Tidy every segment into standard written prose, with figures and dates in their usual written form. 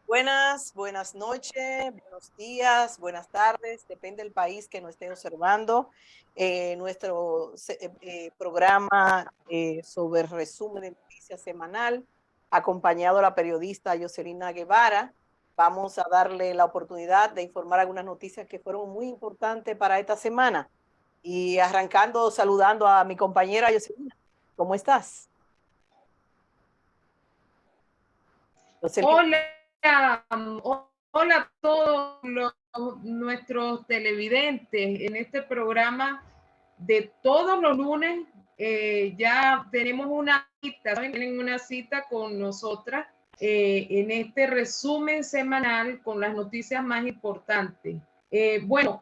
Buenas noches, buenos días, buenas tardes, depende del país que nos esté observando. Nuestro programa sobre resumen de noticias semanal, acompañado a la periodista Yoselina Guevara. Vamos a darle la oportunidad de informar algunas noticias que fueron muy importantes para esta semana. Y arrancando, saludando a mi compañera Yoselina. ¿Cómo estás? Yoselina. Hola, hola a todos nuestros televidentes en este programa de todos los lunes. Ya tenemos una cita, ¿saben? Tienen una cita con nosotras en este resumen semanal con las noticias más importantes. Bueno,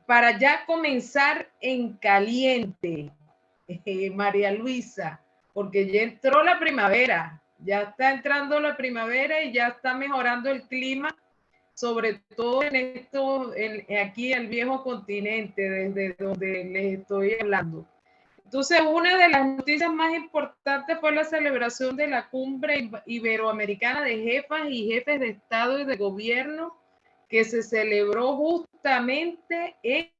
para ya comenzar en caliente, María Luisa, porque ya entró la primavera. Ya está entrando la primavera y ya está mejorando el clima, sobre todo aquí en el viejo continente, desde donde les estoy hablando. Entonces, una de las noticias más importantes fue la celebración de la cumbre iberoamericana de jefas y jefes de Estado y de gobierno que se celebró justamente en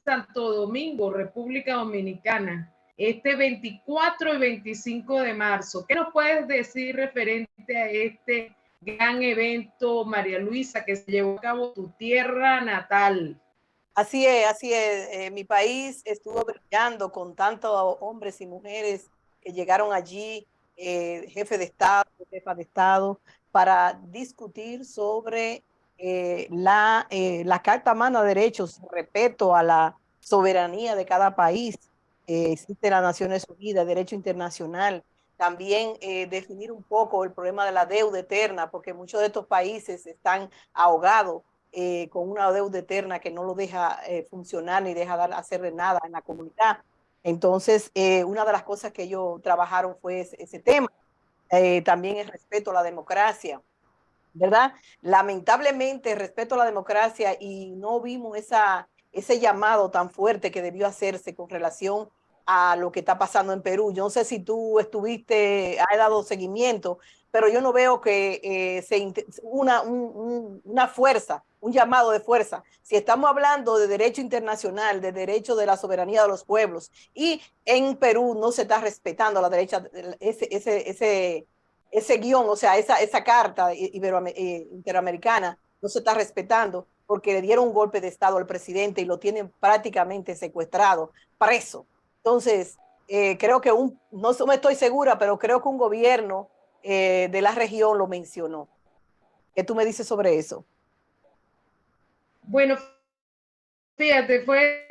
Santo Domingo, República Dominicana, este 24 y 25 de marzo. ¿Qué nos puedes decir referente a este gran evento, María Luisa, que se llevó a cabo en tu tierra natal? Así es, así es. Mi país estuvo brillando con tantos hombres y mujeres que llegaron allí, jefe de Estado, jefa de Estado, para discutir sobre la Carta Magna de Derechos, respeto a la soberanía de cada país. Existe las Naciones Unidas, derecho internacional. También definir un poco el problema de la deuda eterna, porque muchos de estos países están ahogados con una deuda eterna que no lo deja funcionar ni deja hacerle nada en la comunidad. Entonces, una de las cosas que ellos trabajaron fue ese tema. También el respeto a la democracia, ¿verdad? Lamentablemente, el respeto a la democracia y no vimos ese llamado tan fuerte que debió hacerse con relación a lo que está pasando en Perú. Yo no sé si tú has dado seguimiento, pero yo no veo que una fuerza, un llamado de fuerza. Si estamos hablando de derecho internacional, de derecho de la soberanía de los pueblos, y en Perú no se está respetando la derecha, ese guión, o sea, esa carta interamericana no se está respetando porque le dieron un golpe de Estado al presidente y lo tienen prácticamente secuestrado, preso. Entonces, creo que no estoy segura, pero creo que un gobierno de la región lo mencionó. ¿Qué tú me dices sobre eso? Bueno, fíjate, fue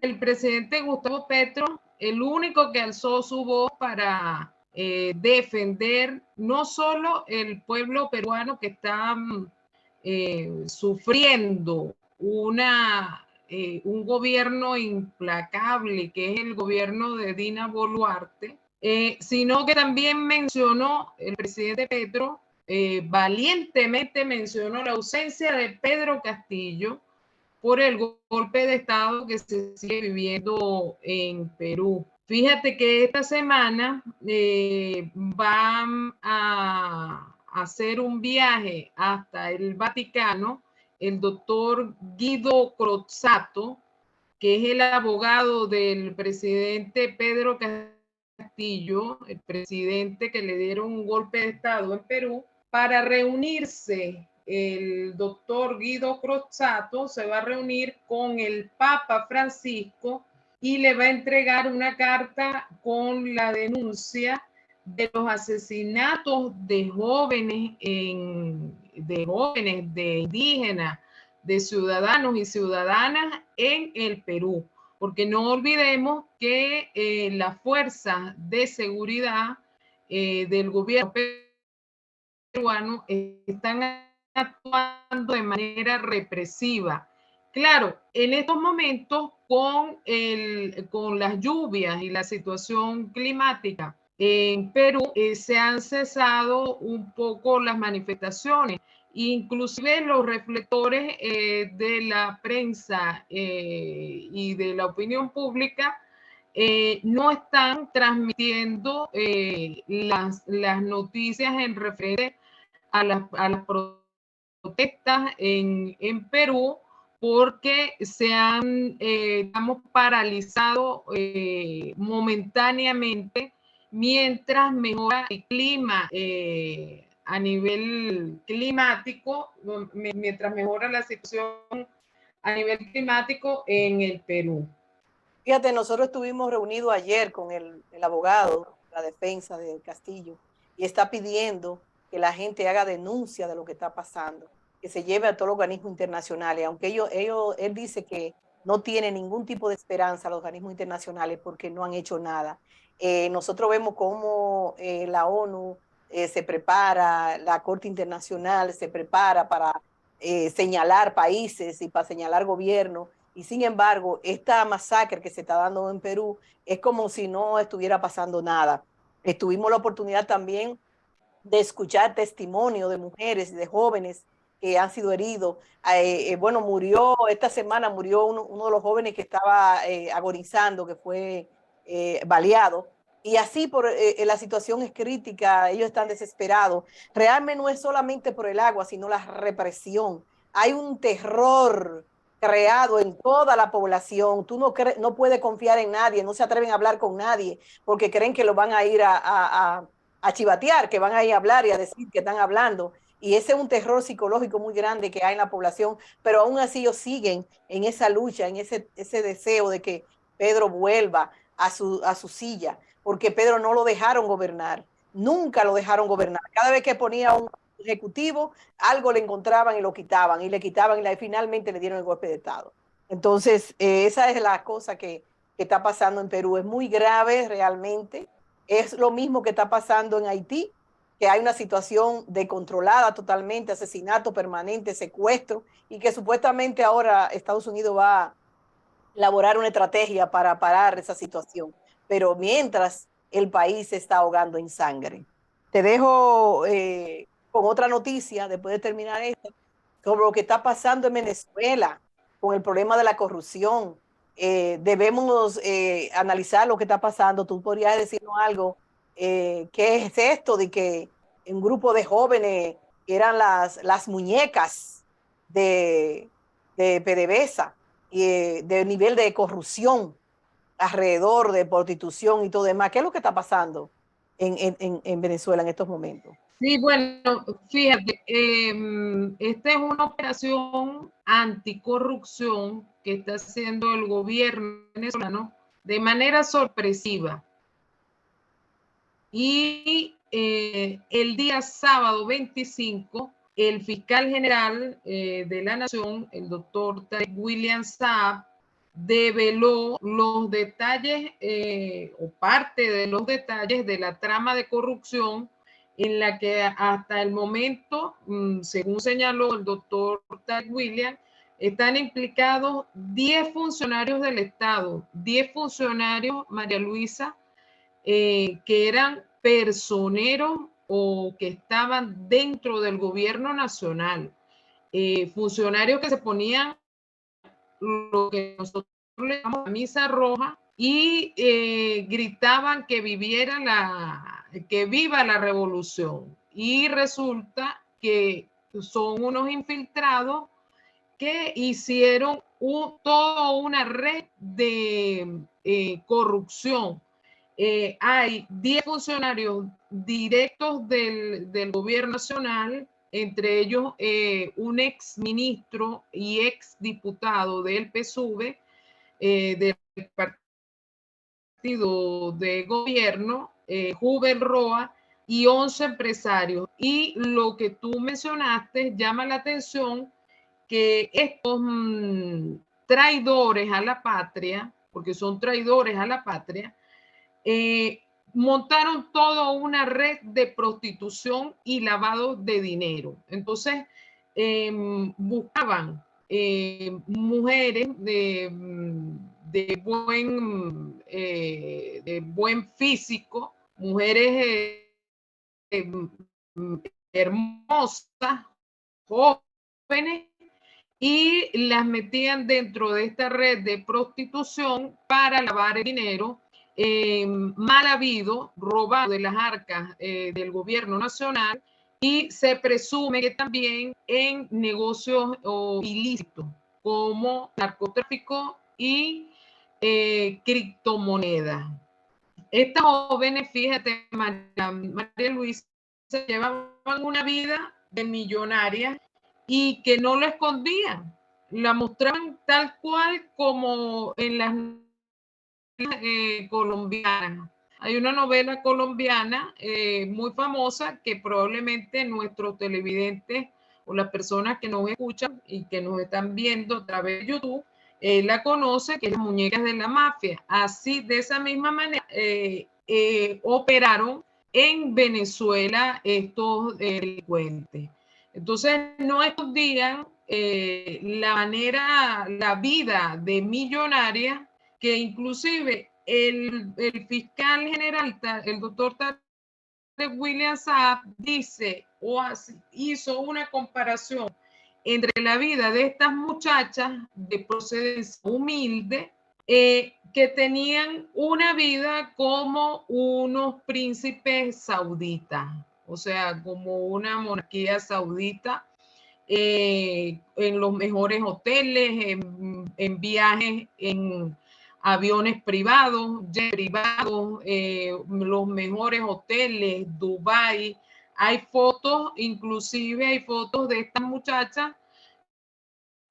el presidente Gustavo Petro el único que alzó su voz para defender no solo el pueblo peruano que está sufriendo un gobierno implacable, que es el gobierno de Dina Boluarte, sino que también mencionó el presidente Petro, valientemente mencionó la ausencia de Pedro Castillo por el golpe de Estado que se sigue viviendo en Perú. Fíjate que esta semana van a hacer un viaje hasta el Vaticano el doctor Guido Crozzato, que es el abogado del presidente Pedro Castillo, el presidente que le dieron un golpe de Estado en Perú, para reunirse. El doctor Guido Crozzato se va a reunir con el Papa Francisco y le va a entregar una carta con la denuncia de los asesinatos de jóvenes, de indígenas, de ciudadanos y ciudadanas en el Perú. Porque no olvidemos que las fuerzas de seguridad del gobierno peruano están actuando de manera represiva. Claro, en estos momentos con las lluvias y la situación climática en Perú se han cesado un poco las manifestaciones, inclusive los reflectores de la prensa y de la opinión pública no están transmitiendo las noticias en referente a las protestas en Perú porque se han, digamos, paralizado momentáneamente mientras mejora el clima a nivel climático, mientras mejora la situación a nivel climático en el Perú. Fíjate, nosotros estuvimos reunidos ayer con el abogado, la defensa de Castillo, y está pidiendo que la gente haga denuncia de lo que está pasando, que se lleve a todos los organismos internacionales, aunque él dice que no tiene ningún tipo de esperanza a los organismos internacionales porque no han hecho nada. Nosotros vemos cómo la ONU se prepara, la Corte Internacional se prepara para señalar países y para señalar gobiernos. Y sin embargo, esta masacre que se está dando en Perú es como si no estuviera pasando nada. Tuvimos la oportunidad también de escuchar testimonio de mujeres y de jóvenes que han sido heridos. Bueno, esta semana murió uno de los jóvenes que estaba agonizando, que fue baleado. Y así la situación es crítica, ellos están desesperados. Realmente no es solamente por el agua, sino la represión. Hay un terror creado en toda la población. Tú no puedes confiar en nadie, no se atreven a hablar con nadie porque creen que lo van a ir a chivatear, que van a ir a hablar y a decir que están hablando. Y ese es un terror psicológico muy grande que hay en la población, pero aún así ellos siguen en esa lucha, en ese deseo de que Pedro vuelva a su silla, porque Pedro no lo dejaron gobernar, nunca lo dejaron gobernar. Cada vez que ponía un ejecutivo, algo le encontraban y lo quitaban, y le quitaban, y finalmente le dieron el golpe de Estado. Entonces, esa es la cosa que está pasando en Perú. Es muy grave realmente. Es lo mismo que está pasando en Haití, que hay una situación descontrolada totalmente, asesinato permanente, secuestro, y que supuestamente ahora Estados Unidos va a elaborar una estrategia para parar esa situación. Pero mientras el país se está ahogando en sangre. Te dejo con otra noticia, después de terminar esta, sobre lo que está pasando en Venezuela con el problema de la corrupción. Debemos analizar lo que está pasando. Tú podrías decirnos algo. ¿Qué es esto de que un grupo de jóvenes que eran las muñecas de PDVSA y de nivel de corrupción alrededor de prostitución y todo demás? ¿Qué es lo que está pasando en Venezuela en estos momentos? Sí, bueno, fíjate, esta es una operación anticorrupción que está haciendo el gobierno venezolano de manera sorpresiva. Y el día sábado 25, el fiscal general de la Nación, el doctor Tarek William Saab, develó los detalles o parte de los detalles de la trama de corrupción en la que hasta el momento, según señaló el doctor Tarek William, están implicados 10 funcionarios del Estado, 10 funcionarios, María Luisa, que eran personeros o que estaban dentro del gobierno nacional, funcionarios que se ponían lo que nosotros le llamamos camisa roja y gritaban que que viva la revolución. Y resulta que son unos infiltrados que hicieron toda una red de corrupción. Hay 10 funcionarios directos del gobierno nacional, entre ellos un ex ministro y ex diputado del PSUV, del partido de gobierno, Juven Roa, y 11 empresarios. Y lo que tú mencionaste llama la atención, que estos traidores a la patria, porque son traidores a la patria, montaron toda una red de prostitución y lavado de dinero. Entonces, buscaban mujeres de buen físico, mujeres hermosas, jóvenes, y las metían dentro de esta red de prostitución para lavar el dinero mal habido, robado de las arcas del gobierno nacional, y se presume que también en negocios ilícitos como narcotráfico y criptomonedas. Estas jóvenes, fíjate, María Luisa, llevaban una vida de millonaria y que no lo escondían, la mostraban tal cual como en las colombianas. Hay una novela colombiana muy famosa que probablemente nuestros televidentes o las personas que nos escuchan y que nos están viendo a través de YouTube la conoce, que es Las Muñecas de la Mafia. Así, de esa misma manera, operaron en Venezuela estos delincuentes. Entonces, no escondían la vida de millonaria, que inclusive el fiscal general, el doctor William Saab, dice o hizo una comparación entre la vida de estas muchachas de procedencia humilde que tenían una vida como unos príncipes sauditas, o sea, como una monarquía saudita, en los mejores hoteles, en viajes en aviones privados, jet privados, los mejores hoteles, Dubái. Hay fotos, inclusive hay fotos de estas muchachas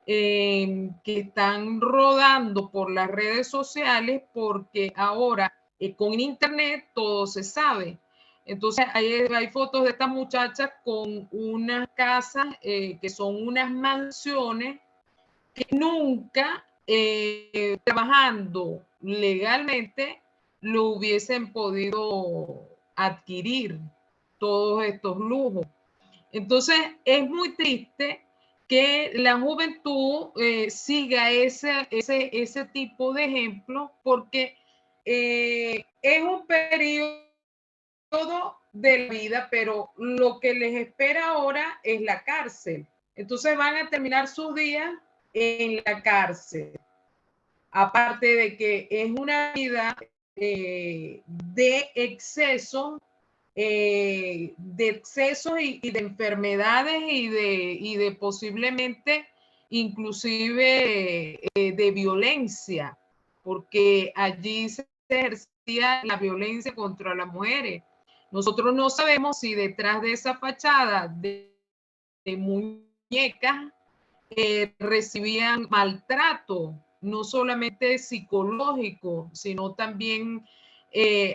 que están rodando por las redes sociales, porque ahora con internet todo se sabe. Entonces hay fotos de estas muchachas con unas casas que son unas mansiones que nunca trabajando legalmente lo hubiesen podido adquirir, todos estos lujos. Entonces es muy triste que la juventud siga ese tipo de ejemplo, porque es un periodo de la vida, pero lo que les espera ahora es la cárcel. Entonces van a terminar sus días en la cárcel. Aparte de que es una vida de exceso, y de enfermedades y de posiblemente inclusive de violencia, porque allí se ejercía la violencia contra las mujeres. Nosotros no sabemos si detrás de esa fachada de muñecas recibían maltrato, no solamente psicológico, sino también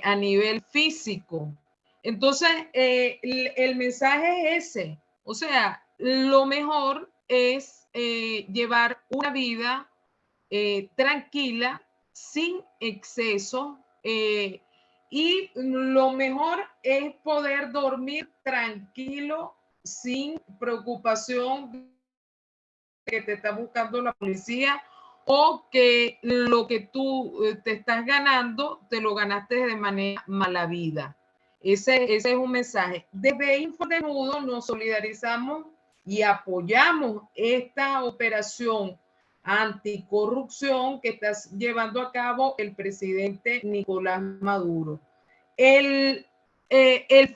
a nivel físico. Entonces, el mensaje es ese. O sea, lo mejor es llevar una vida tranquila, sin exceso, y lo mejor es poder dormir tranquilo, sin preocupación que te está buscando la policía, o que lo que tú te estás ganando, te lo ganaste de manera mala vida. Ese es un mensaje. Desde Infodesnudo nos solidarizamos y apoyamos esta operación anticorrupción que está llevando a cabo el presidente Nicolás Maduro. El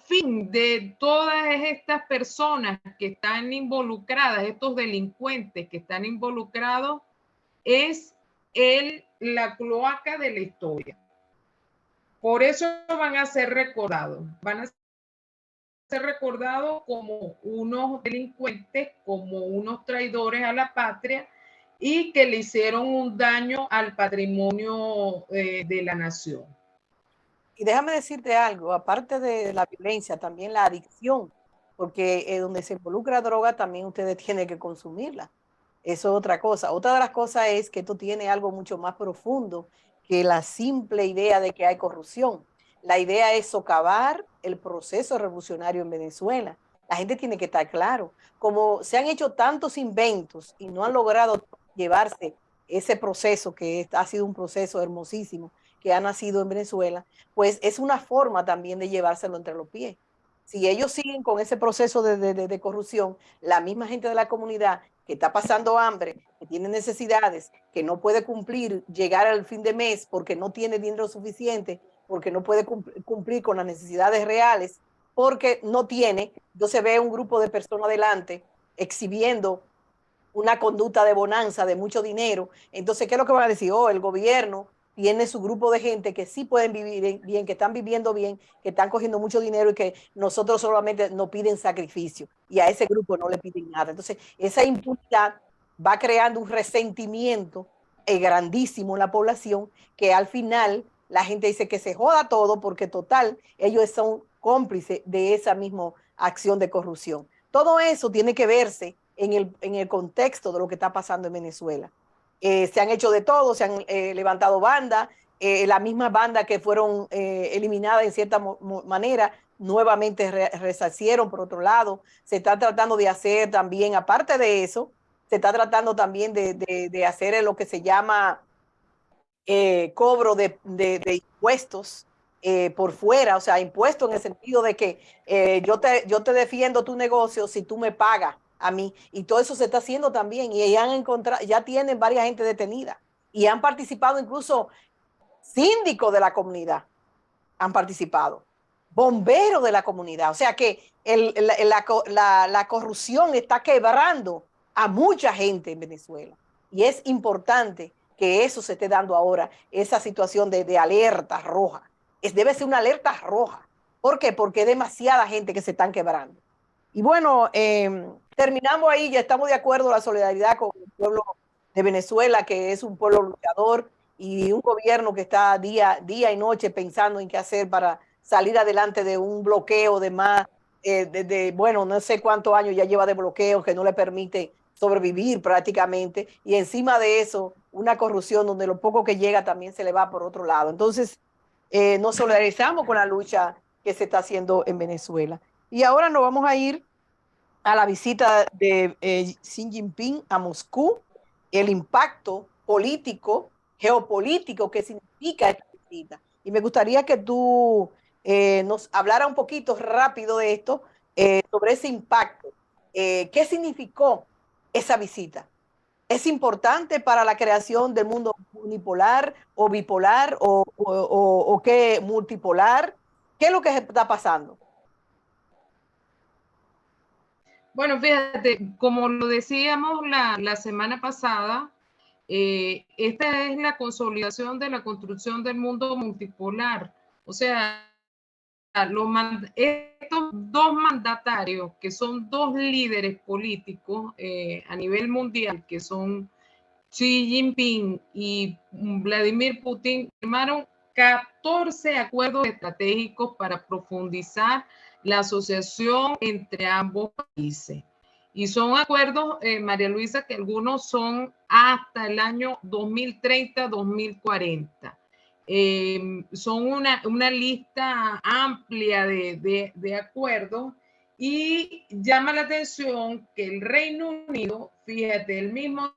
fin de todas estas personas que están involucradas, estos delincuentes que están involucrados, es la cloaca de la historia. Por eso van a ser recordados como unos delincuentes, como unos traidores a la patria, y que le hicieron un daño al patrimonio de la nación. Y déjame decirte algo, aparte de la violencia, también la adicción, porque donde se involucra droga también ustedes tienen que consumirla. Eso es otra cosa. Otra de las cosas es que esto tiene algo mucho más profundo que la simple idea de que hay corrupción. La idea es socavar el proceso revolucionario en Venezuela. La gente tiene que estar claro. Como se han hecho tantos inventos y no han logrado llevarse ese proceso que ha sido un proceso hermosísimo que ha nacido en Venezuela, pues es una forma también de llevárselo entre los pies. Si ellos siguen con ese proceso de corrupción, la misma gente de la comunidad que está pasando hambre, que tiene necesidades, que no puede cumplir, llegar al fin de mes porque no tiene dinero suficiente, porque no puede cumplir con las necesidades reales, porque no tiene. Entonces ve un grupo de personas delante exhibiendo una conducta de bonanza, de mucho dinero. Entonces, ¿qué es lo que van a decir? Oh, el gobierno tiene su grupo de gente que sí pueden vivir bien, que están viviendo bien, que están cogiendo mucho dinero y que nosotros solamente nos piden sacrificio y a ese grupo no le piden nada. Entonces, esa impunidad va creando un resentimiento grandísimo en la población que al final la gente dice que se joda todo porque total, ellos son cómplices de esa misma acción de corrupción. Todo eso tiene que verse en el contexto de lo que está pasando en Venezuela. Se han hecho de todo, se han levantado bandas, la misma banda que fueron eliminadas en cierta manera, nuevamente resarcieron por otro lado. Se está tratando de hacer también, aparte de eso, se está tratando también de hacer lo que se llama cobro de impuestos por fuera, o sea, impuestos en el sentido de que yo te defiendo tu negocio si tú me pagas a mí. Y todo eso se está haciendo también. Y ya, han encontrado, ya tienen varias gente detenida. Y han participado incluso síndicos de la comunidad. Han participado. Bomberos de la comunidad. O sea que la corrupción está quebrando a mucha gente en Venezuela. Y es importante que eso se esté dando ahora, esa situación de alerta roja. Debe ser una alerta roja. ¿Por qué? Porque hay demasiada gente que se están quebrando. Y bueno, terminamos ahí, ya estamos de acuerdo la solidaridad con el pueblo de Venezuela, que es un pueblo luchador y un gobierno que está día y noche pensando en qué hacer para salir adelante de un bloqueo de más, bueno, no sé cuántos años ya lleva de bloqueo que no le permite sobrevivir prácticamente. Y encima de eso, una corrupción donde lo poco que llega también se le va por otro lado. Entonces, nos solidarizamos con la lucha que se está haciendo en Venezuela. Y ahora nos vamos a ir a la visita de Xi Jinping a Moscú, el impacto político, geopolítico que significa esta visita. Y me gustaría que tú nos hablara un poquito rápido de esto, sobre ese impacto. ¿Qué significó esa visita? ¿Es importante para la creación del mundo unipolar o bipolar o qué multipolar? ¿Qué es lo que está pasando? Bueno, fíjate, como lo decíamos la semana pasada, esta es la consolidación de la construcción del mundo multipolar. O sea, estos dos mandatarios, que son dos líderes políticos a nivel mundial, que son Xi Jinping y Vladimir Putin, firmaron 14 acuerdos estratégicos para profundizar la asociación entre ambos países. Y son acuerdos, María Luisa, que algunos son hasta el año 2030-2040. Son una lista amplia de acuerdos y llama la atención que el Reino Unido, fíjate, el mismo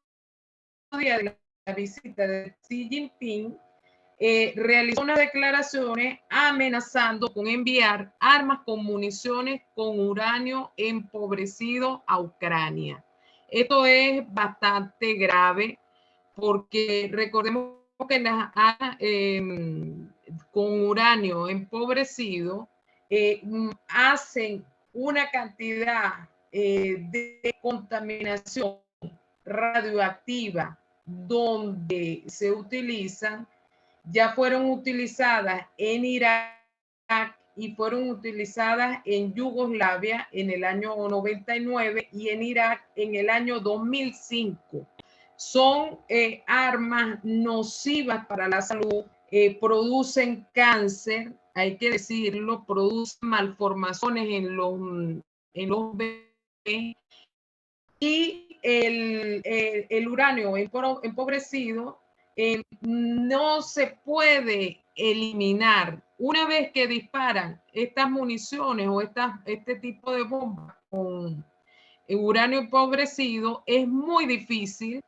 día de la visita de Xi Jinping, realizó unas declaraciones amenazando con enviar armas con municiones con uranio empobrecido a Ucrania. Esto es bastante grave porque recordemos que las armas con uranio empobrecido hacen una cantidad de contaminación radioactiva donde se utilizan, ya fueron utilizadas en Irak y fueron utilizadas en Yugoslavia en el año 99 y en Irak en el año 2005. Son armas nocivas para la salud, producen cáncer, hay que decirlo, producen malformaciones en los bebés y el uranio empobrecido no se puede eliminar. Una vez que disparan estas municiones o este tipo de bombas con uranio empobrecido, es muy difícil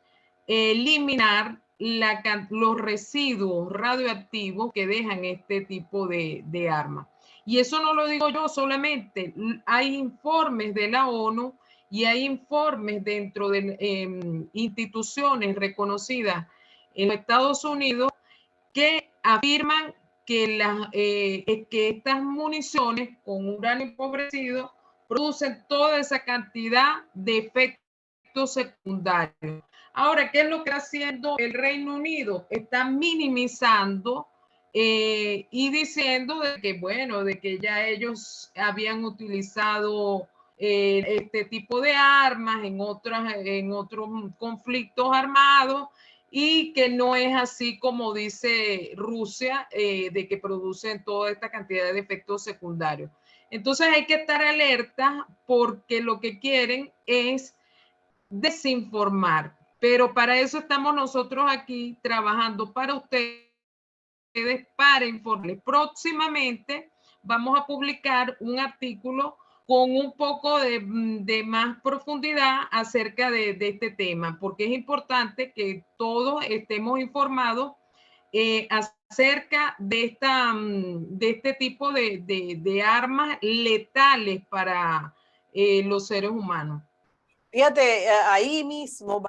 eliminar los residuos radioactivos que dejan este tipo de armas. Y eso no lo digo yo solamente, hay informes de la ONU y hay informes dentro de instituciones reconocidas en los Estados Unidos que afirman que estas municiones con uranio empobrecido producen toda esa cantidad de efectos secundarios. Ahora, ¿qué es lo que está haciendo el Reino Unido? Está minimizando y diciendo de que, bueno, de que ya ellos habían utilizado este tipo de armas en otros conflictos armados, y que no es así como dice Rusia, de que producen toda esta cantidad de efectos secundarios. Entonces hay que estar alerta porque lo que quieren es desinformar, pero para eso estamos nosotros aquí trabajando para ustedes, para informarles. Próximamente vamos a publicar un artículo con un poco de más profundidad acerca de este tema, porque es importante que todos estemos informados acerca de este tipo de armas letales para los seres humanos. Fíjate, ahí mismo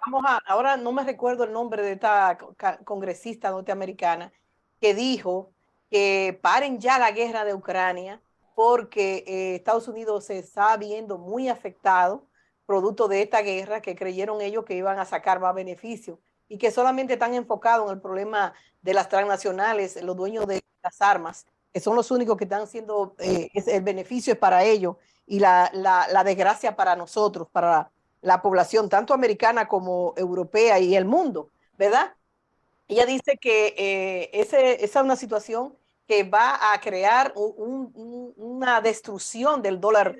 ahora no me recuerdo el nombre de esta congresista norteamericana que dijo que paren ya la guerra de Ucrania porque Estados Unidos se está viendo muy afectado producto de esta guerra, que creyeron ellos que iban a sacar más beneficios y que solamente están enfocados en el problema de las transnacionales, los dueños de las armas, que son los únicos que están siendo, el beneficio es para ellos y la desgracia para nosotros, para la población, tanto americana como europea y el mundo, ¿verdad? Ella dice que esa es una situación que va a crear una destrucción del dólar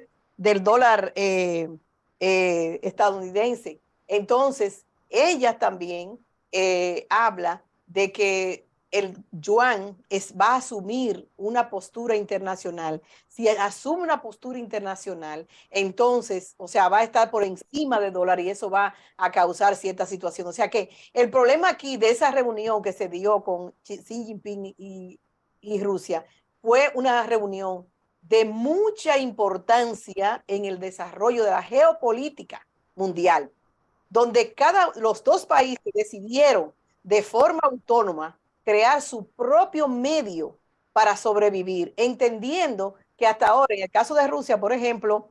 estadounidense. Entonces, ella también habla de que el yuan va a asumir una postura internacional. Si asume una postura internacional, entonces, o sea, va a estar por encima del dólar y eso va a causar cierta situación. O sea que el problema aquí de esa reunión que se dio con Xi Jinping y Rusia fue una reunión de mucha importancia en el desarrollo de la geopolítica mundial, donde los dos países decidieron de forma autónoma crear su propio medio para sobrevivir, entendiendo que hasta ahora, en el caso de Rusia, por ejemplo,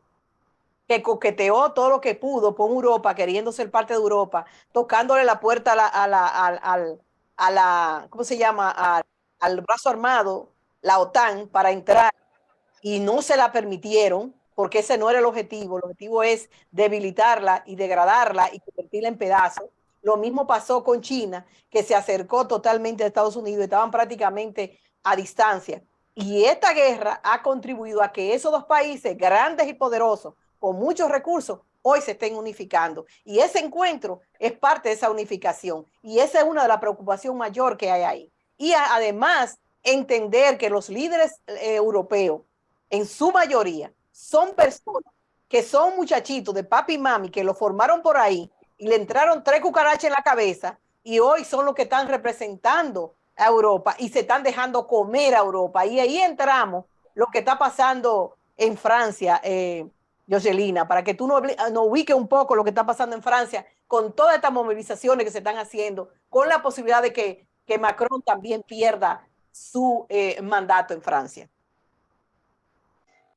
que coqueteó todo lo que pudo con Europa, queriendo ser parte de Europa, tocándole la puerta ¿cómo se llama? Al brazo armado, la OTAN, para entrar, y no se la permitieron, porque ese no era el objetivo es debilitarla y degradarla y convertirla en pedazos. Lo mismo pasó con China, que se acercó totalmente a Estados Unidos, estaban prácticamente a distancia. Y esta guerra ha contribuido a que esos dos países grandes y poderosos, con muchos recursos, hoy se estén unificando. Y ese encuentro es parte de esa unificación. Y esa es una de las preocupaciones mayor que hay ahí. Y además, entender que los líderes europeos, en su mayoría, son personas que son muchachitos de papi y mami que lo formaron por ahí y le entraron 3 cucarachas en la cabeza y hoy son los que están representando a Europa y se están dejando comer a Europa. Y ahí entramos lo que está pasando en Francia, Jocelina, para que tú nos ubiques un poco lo que está pasando en Francia con todas estas movilizaciones que se están haciendo, con la posibilidad de que Macron también pierda su mandato en Francia.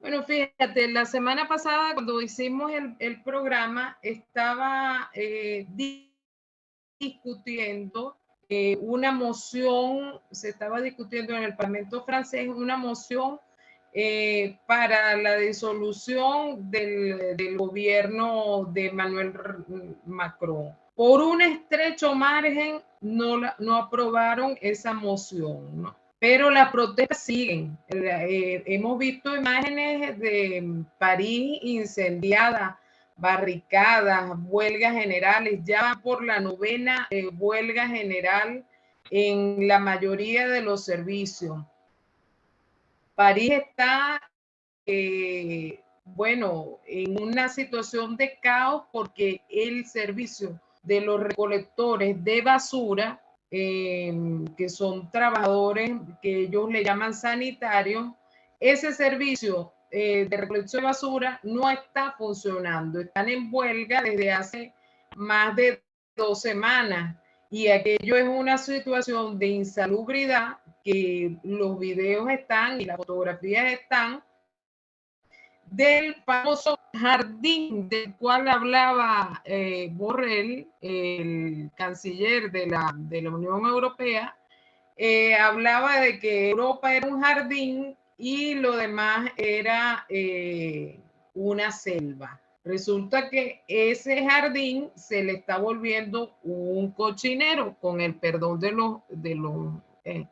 Bueno, fíjate, la semana pasada cuando hicimos el programa estaba discutiendo una moción, se estaba discutiendo en el Parlamento francés una moción para la disolución del gobierno de Emmanuel Macron. Por un estrecho margen no aprobaron esa moción, ¿no? Pero las protestas siguen. Hemos visto imágenes de París incendiada, barricadas, huelgas generales, ya por la 9ª huelga general en la mayoría de los servicios. París está, bueno, en una situación de caos porque el servicio de los recolectores de basura, que son trabajadores que ellos le llaman sanitarios, ese servicio de recolección de basura no está funcionando. Están en huelga desde hace más de 2 semanas y aquello es una situación de insalubridad que los videos están y las fotografías están del famoso jardín del cual hablaba Borrell, el canciller de la Unión Europea. Hablaba de que Europa era un jardín y lo demás era una selva. Resulta que ese jardín se le está volviendo un cochinero, con el perdón de los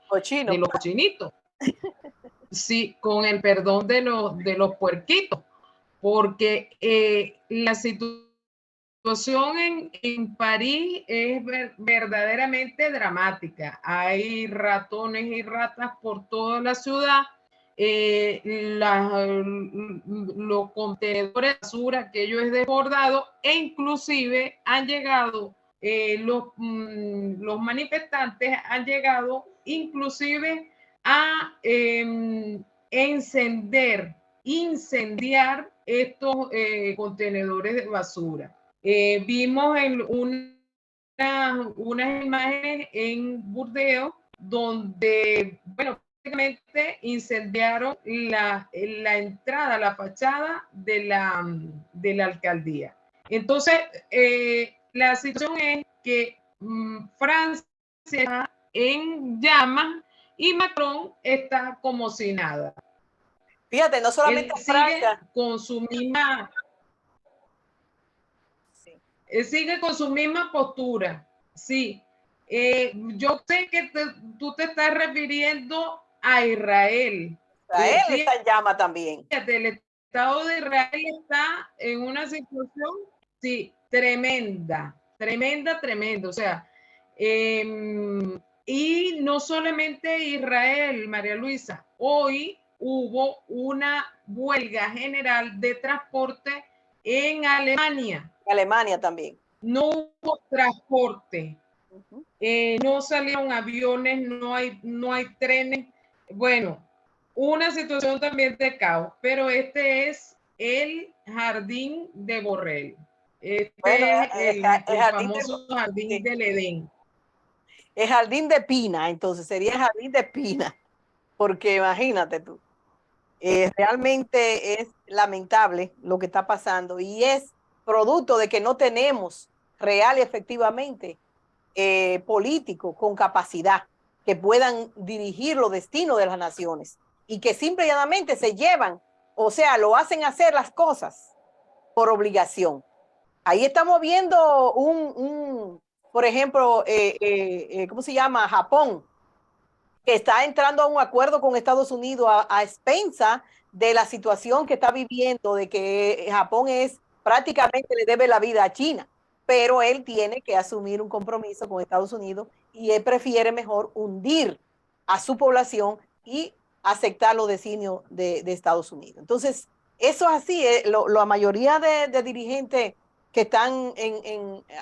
cochinitos. Sí, con el perdón de los puerquitos, porque la situación en París es verdaderamente dramática. Hay ratones y ratas por toda la ciudad. Los contenedores de basura, aquello es desbordado, e inclusive han llegado los manifestantes han llegado inclusive a incendiar estos contenedores de basura. Vimos en unas imágenes en Burdeos donde, bueno, prácticamente incendiaron la entrada, la fachada de la alcaldía. Entonces, la situación es que Francia está en llamas y Macron está como si nada. Fíjate, no solamente él sigue con su misma él sigue con su misma postura. Sí. Yo sé que tú te estás refiriendo a Israel. Israel está en llama también. El Estado de Israel está en una situación, sí, tremenda. O sea, y no solamente Israel, María Luisa, hoy hubo una huelga general de transporte en Alemania. Alemania también. No hubo transporte, no salieron aviones, no hay trenes. Bueno, una situación también de caos, pero este es el jardín de Borrell. Este es el famoso jardín del Edén. El jardín de Pina, entonces sería el jardín de Pina, porque imagínate tú, realmente es lamentable lo que está pasando y es producto de que no tenemos real y efectivamente políticos con capacidad que puedan dirigir los destinos de las naciones y que simple y llanamente se llevan, o sea, lo hacen hacer las cosas por obligación. Ahí estamos viendo por ejemplo, ¿cómo se llama? Japón, que está entrando a un acuerdo con Estados Unidos a expensa de la situación que está viviendo, de que Japón prácticamente le debe la vida a China, pero él tiene que asumir un compromiso con Estados Unidos y él prefiere mejor hundir a su población y aceptar los designios de Estados Unidos. Entonces, eso es así, la mayoría de dirigentes que están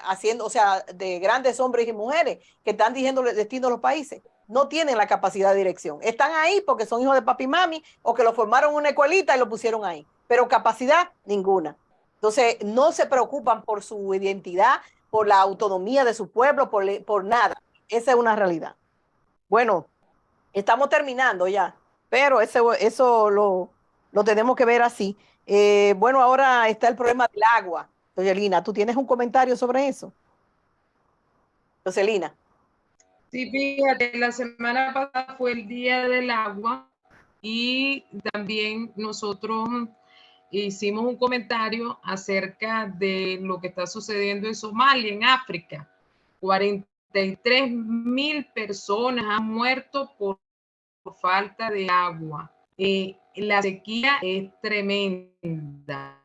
haciendo, o sea, de grandes hombres y mujeres que están dirigiendo el destino de los países, no tienen la capacidad de dirección. Están ahí porque son hijos de papi y mami o que lo formaron en una escuelita y lo pusieron ahí, pero capacidad ninguna. Entonces, no se preocupan por su identidad, por la autonomía de su pueblo, por nada. Esa es una realidad. Bueno, estamos terminando ya, pero eso lo tenemos que ver así. Bueno, ahora está el problema del agua. Joselina, ¿tú tienes un comentario sobre eso? Joselina. Sí, fíjate, la semana pasada fue el Día del Agua y también nosotros hicimos un comentario acerca de lo que está sucediendo en Somalia, en África. 43,000 personas han muerto por falta de agua. La sequía es tremenda.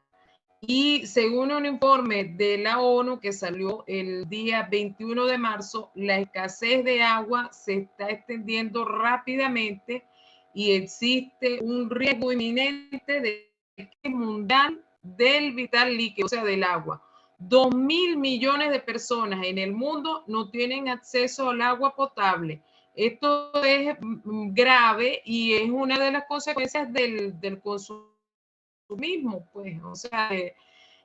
Y según un informe de la ONU que salió el día 21 de marzo, la escasez de agua se está extendiendo rápidamente y existe un riesgo inminente de crisis mundial del vital líquido, o sea, del agua. 2.000 millones de personas en el mundo no tienen acceso al agua potable. Esto es grave y es una de las consecuencias del consumo mismo, pues, o sea,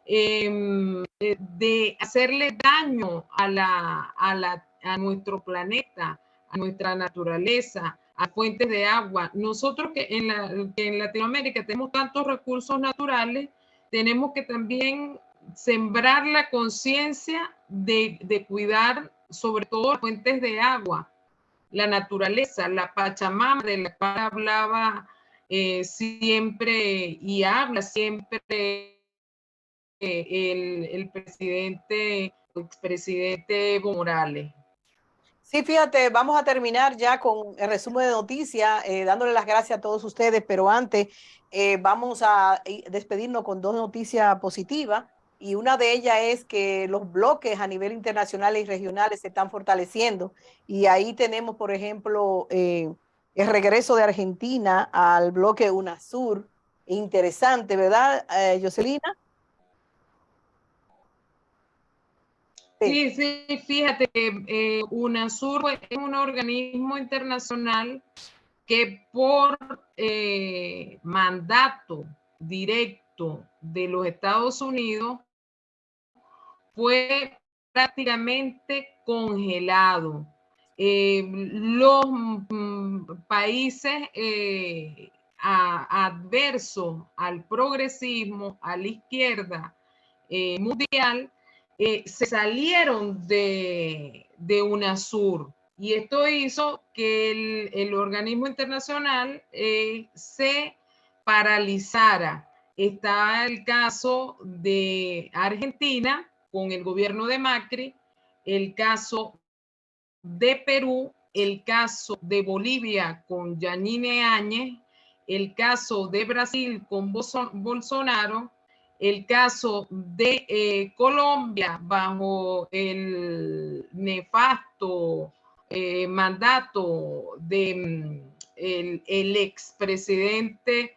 de hacerle daño a la a nuestro planeta, a nuestra naturaleza, a fuentes de agua. Nosotros que en Latinoamérica tenemos tantos recursos naturales, tenemos que también sembrar la conciencia de cuidar sobre todo las fuentes de agua, la naturaleza, la Pachamama de la cual hablaba siempre y habla siempre el expresidente Evo Morales. Sí, fíjate, vamos a terminar ya con el resumen de noticias, dándole las gracias a todos ustedes, pero antes vamos a despedirnos con dos noticias positivas y una de ellas es que los bloques a nivel internacional y regionales se están fortaleciendo y ahí tenemos, por ejemplo, el regreso de Argentina al bloque UNASUR, interesante, ¿verdad, Jocelina? Sí, sí, fíjate que UNASUR es un organismo internacional que por mandato directo de los Estados Unidos fue prácticamente congelado. Los países adversos al progresismo, a la izquierda mundial, se salieron de UNASUR y esto hizo que el organismo internacional se paralizara. Está el caso de Argentina con el gobierno de Macri, el caso de Perú, el caso de Bolivia con Yanine Áñez, el caso de Brasil con Bolsonaro, el caso de Colombia bajo el nefasto mandato de el expresidente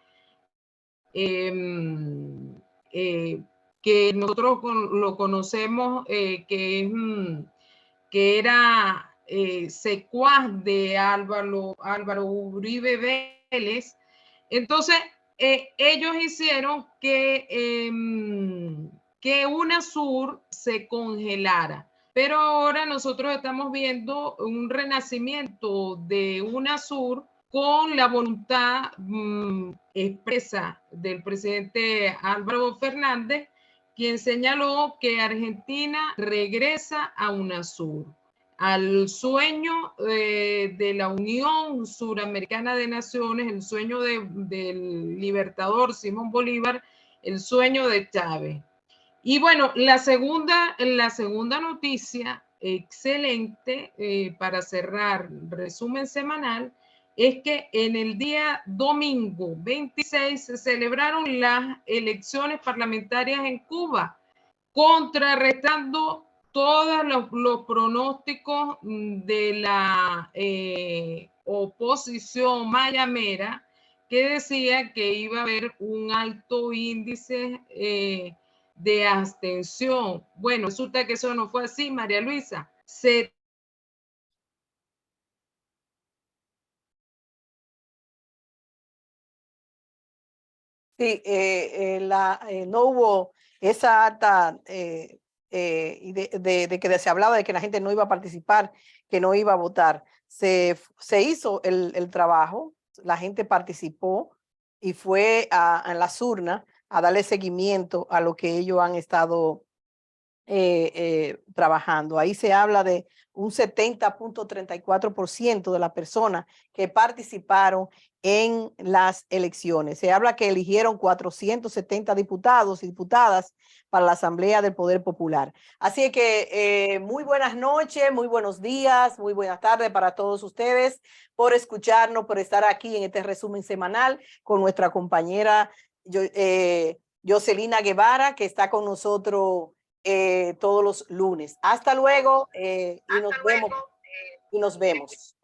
que nosotros lo conocemos, que era secuaz de Álvaro Uribe Vélez. Entonces, ellos hicieron que UNASUR se congelara. Pero ahora nosotros estamos viendo un renacimiento de UNASUR con la voluntad expresa del presidente Álvaro Fernández, quien señaló que Argentina regresa a UNASUR, al sueño de la Unión Suramericana de Naciones, el sueño del libertador Simón Bolívar, el sueño de Chávez. Y bueno, la segunda noticia excelente para cerrar resumen semanal es que en el día domingo 26 se celebraron las elecciones parlamentarias en Cuba, contrarrestando todos los pronósticos de la oposición mayamera que decía que iba a haber un alto índice de abstención. Bueno, resulta que eso no fue así, María Luisa. Sí, no hubo esa alta y de que se hablaba de que la gente no iba a participar, que no iba a votar. Se hizo el trabajo, la gente participó y fue a las urnas a darle seguimiento a lo que ellos han estado trabajando. Ahí se habla de un 70.34% de las personas que participaron en las elecciones. Se habla que eligieron 470 diputados y diputadas para la Asamblea del Poder Popular. Así que muy buenas noches, muy buenos días, muy buenas tardes para todos ustedes por escucharnos, por estar aquí en este resumen semanal con nuestra compañera Jocelina Guevara, que está con nosotros todos los lunes. Hasta luego y nos vemos.